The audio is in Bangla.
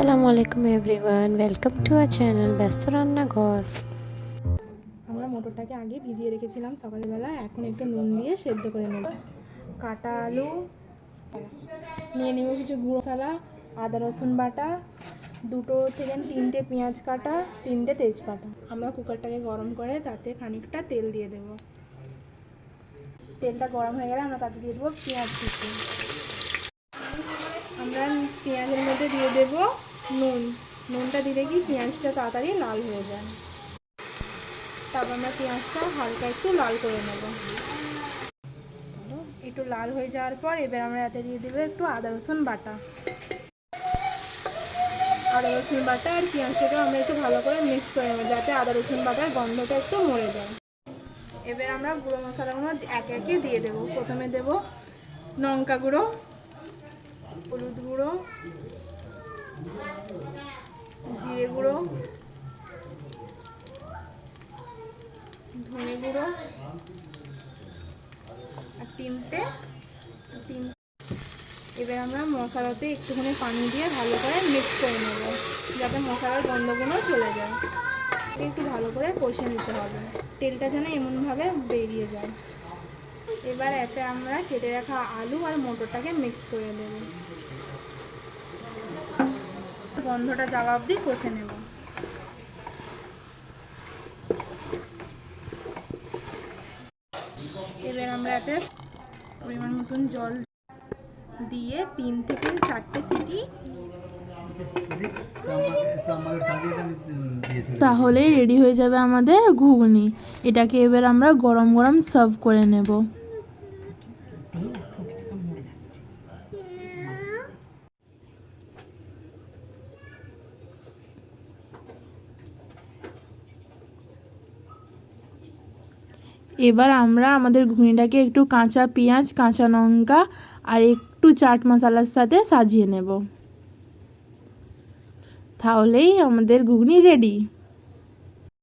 আসসালামু আলাইকুম everyone, welcome to our channel ব্যস্ত রান্নাঘর। আমরা মটরটাকে আগে ভিজিয়ে রেখেছিলাম সকালবেলা, এখন একটু নুন দিয়ে সেদ্ধ করে নেব। কাটা আলু নিয়ে নেব, কিছু গুঁড়ো মশলা, আদা রসুন বাটা, 2 থেকে 3টে পেঁয়াজ কাটা, 3টে তেজপাতা। আমরা কুকারটাকে গরম করে তাতে খানিকটা তেল দিয়ে দেব। তেলটা গরম হয়ে গেলে আমরা তাতে দিয়ে দেবো পেঁয়াজ কুচি। আমরা পেঁয়াজের মধ্যে দিয়ে দেব নুনটা দিলে কি পেঁয়াজটা তাড়াতাড়ি লাল হয়ে যায়। তারপর আমরা পেঁয়াজটা হালকা একটু লাল করে নেব। একটু লাল হয়ে যাওয়ার পর এবার আমরা এতে দিয়ে দেবো একটু আদা রসুন বাটা। আদা রসুন বাটা আর পেঁয়াজটাকে আমরা একটু ভালো করে মিক্স করে নেব, যাতে আদা রসুন বাটার গন্ধটা একটু মরে যায়। এবার আমরা গুঁড়ো মশলাগুলো একে একে দিয়ে দেবো। প্রথমে দেব লঙ্কা গুঁড়ো, হলুদ গুঁড়ো, জিরে গুঁড়ো, ধনে গুঁড়ো আর 3টে। এবার আমরা মশলাতে একটুখানি পানি দিয়ে ভালো করে মিক্স করে নেব, যাতে মশলার গন্ধগুলো চলে যায়। একটু ভালো করে কষে নিতে হবে, তেলটা যেন এমনভাবে বেরিয়ে যায়। এবার এতে আমরা কেটে রাখা আলু আর মটরটাকে মিক্স করে দেব, গন্ধটা যাওয়া অবধি কষে নেব। এবার আমরা এতে পরিমাণ মতন জল দিয়ে 3 থেকে 4টে সিটি তাহলেই রেডি হয়ে যাবে আমাদের ঘুগনি। এটাকে এবার আমরা গরম গরম সার্ভ করে নেব। এবার আমরা আমাদের ঘুগনিটাকে একটু কাঁচা পেঁয়াজ, কাঁচা লঙ্কা আর একটু চাট মশলার সাথে সাজিয়ে নেব, তাহলেই আমাদের ঘুগনি রেডি।